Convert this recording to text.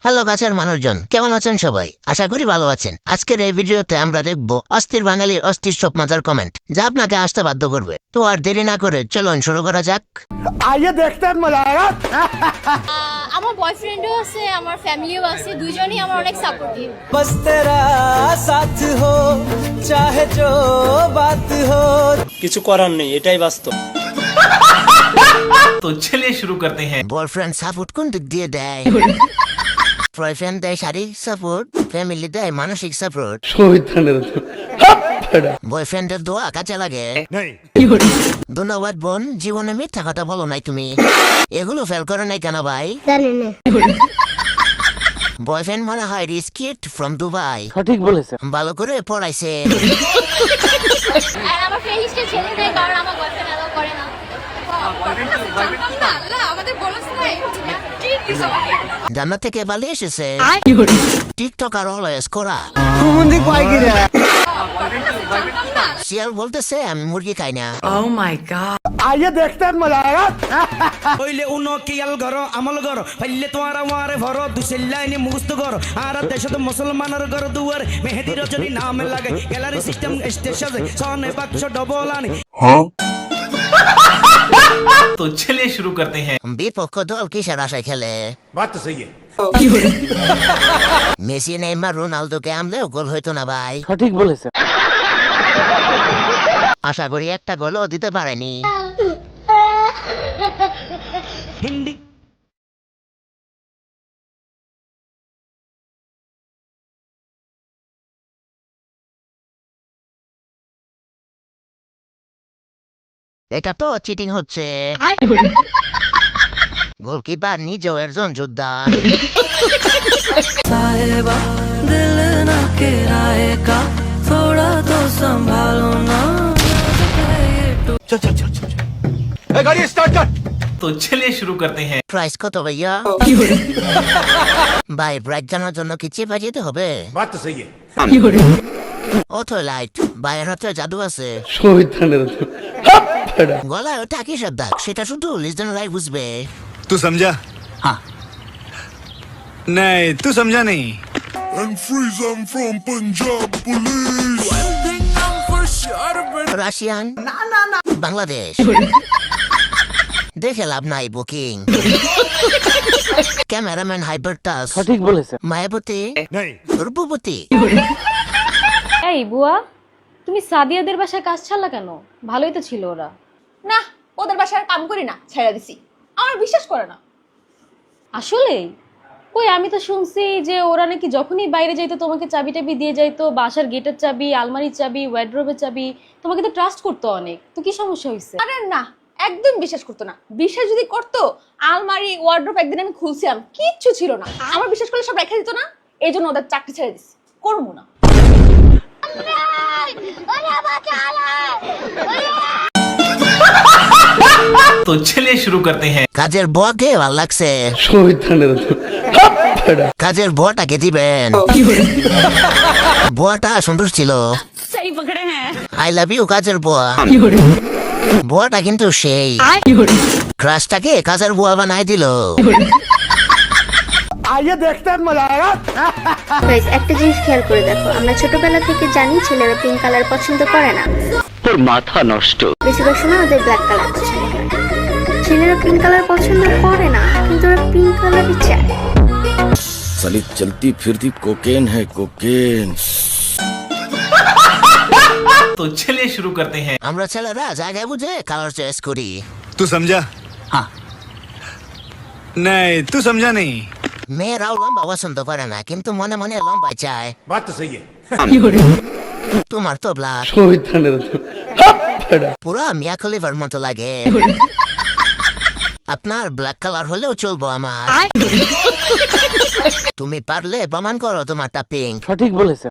Hello গাছের মানুষজন, কেমন আছেন সবাই? আশা করি ভালো আছেন। আজকের এই ভিডিওতে আমরা দেখব অস্থির বাঙালির অস্থির সব মজার কমেন্ট, যা আপনাকে আসতে বাধ্য করবে। তো আর দেরি না করে চলুন শুরু করা যাক। आइए देखते हैं मजा आएगा। আমার বয়ফ্রেন্ডও আছে, আমার ফ্যামিলিও আছে, দুইজনই আমার অনেক সাপোর্টিভ। बस तेरा साथ हो चाहे जो बात हो। কিছু করার নেই, এটাই বাস্তব। तो चलिए शुरू करते हैं। বয়ফ্রেন্ড সাপোর্ট কোন দিক দিয়ে দেয়? বয়ফ্রেন্ড দেয় শারীরিক সাপোর্ট, ফ্যামিলি দেয় মানসিক সাপোর্ট। বয়ফ্রেন্ডের দোয়া কাজে লাগে। ধন্যবাদ বোন, জীবনে মিথ্যা কথা বলো নাই তুমি। এগুলো ফেল করে নাই কেন ভাই? বয়ফ্রেন্ড মনে হয় রিস্কিট ফ্রম দুবাই। সঠিক বলেছে। ভালো করে পড়াইছে। আর আমার ফেসটা ছেড়ে দেয় কারণ আমার বয়ফ্রেন্ড অ্যালাউ করে না। আমাদের বলছ নাই জান্নাত থেকে বালি এসেছে। টিকটকার অলওয়েজ করা। मुंदी पाई गिरा। শিয়াল বলতেছে আমি মুরগি খাই না। आइए देखते हैं मजा आएगा। হইলে উনো কিয়াল ঘর আমল ঘর হইলে তোমার আমারে ভর দুসেল্লাইনি মুখস্থ ঘর আর দেশত মুসলমানের ঘর দুয়ার মেহেদি রজনী নাম লাগে গ্যালারি সিস্টেম স্টেশন সনে বাক্স ডবল আনি। तो चलिए शुरू करते हैं। বিপক্ষ দল কিসের আশায় খেলে? बात तो सही है। মেসি নেইমার রোনালদোকে আমলেও গোল হইতো না ভাই। সঠিক বলেছে। আশা করি একটা গোলও দিতে পারেনি। হিন্দি এটা তো চিটিং হচ্ছে। গোলকিপার নিজেও একজন যোদ্ধা। साहेबा दिल ना किराए का थोड़ा तो संभालो ना। गाड़ी स्टार्ट कर। तो चलिए शुरू करते हैं। প্রাইস কত ভাইয়া? ভাই ব্রাইট জানার জন্য কি চেপা যেতে হবে? बात तो सही है। অথো লাইট ভাইয়ের হাতে জাদু আছে। গলায় ওটা কিসের দাগ সেটা শুধু লিজেন্ডারাই বুঝবে। तू समझा? हाँ। नहीं तू समझा नहीं। And freeze, I'm from Punjab police. Russian Bangladesh দেখে লাভ নাই বুকিং। Cameraman hyper touch. সঠিক বলেছে। মায়াবতী नहीं রূপবতী। এই বুয়া, তুমি সাদিয়াদের বাসায় কাজ ছাড়লা কেন? ভালোই তো ছিল ওরা। না, ওদের বাসায় আর কাম করি না, ছেড়ে দিছি। আমার বিশ্বাস করে না। আসলে কই, আমি তো শুনছি যে ওরা নাকি যখনই বাইরে যাইতো তোমাকে চাবি টাবি দিয়ে যাইতো, বাসার গেটের চাবি, আলমারির চাবি, ওয়ার্ড্রোবের চাবি। তোমাকে তো ট্রাস্ট করতো অনেক। তো কি সমস্যা হয়েছে? আরে না, একদম বিশ্বাস করতো না। বিশ্বাস যদি করতো, আলমারি ওয়ার্ড্রোব একদিন আমি খুলছিলাম, কিচ্ছু ছিল না। আমার বিশ্বাস করলে সব রেখে দিত না, এই জন্য ওদের চাকরি ছেড়ে দিছি। করবো না। तो चलिए शुरू करते हैं। কাজের বুয়াকে ভাল লাগছে। কাজের বুয়াটাকে দিবেন। বুয়াটা সুন্দর ছিল। আই লাভ ইউ কাজের বুয়া। বুয়াটা কিন্তু সেই ক্রাশটাকে কাজের বুয়া বানাই দিল। आइए देखते हैं मजा आएगा। গাইস, একটা জিনিস খেয়াল করে দেখো, আমরা ছোটবেলা থেকে জানি ছেলেরা পিঙ্ক কালার পছন্দ করে না। তোর মাথা নষ্ট। বেশিরভাগ সময় ওদের ব্ল্যাক কালার পছন্দ করে। ছেলেরা পিঙ্ক কালার পছন্দ করে না, কিন্তু ওরা পিঙ্ক কালারই চায়। साली चलती फिरती कोकेन है कोकेन। तो चलिए शुरू करते हैं। আমরা ছেলেরা জায়গায় বুঝে কালার চয়েস করি। तू समझा? हाँ। नहीं तू समझा नहीं। মেয়েরাও লম্বা পছন্দ করে না, কিন্তু মনে মনে লম্বা চায়। बात तो सही है। তোমার তো ব্ল্যাক পুরা মিয়া খলিফার মতো লাগে। আপনার ব্ল্যাক কালার হলেও চলবো আমার। তুমি পারলে প্রমাণ করো তোমারটা পিঙ্ক। সঠিক বলেছে।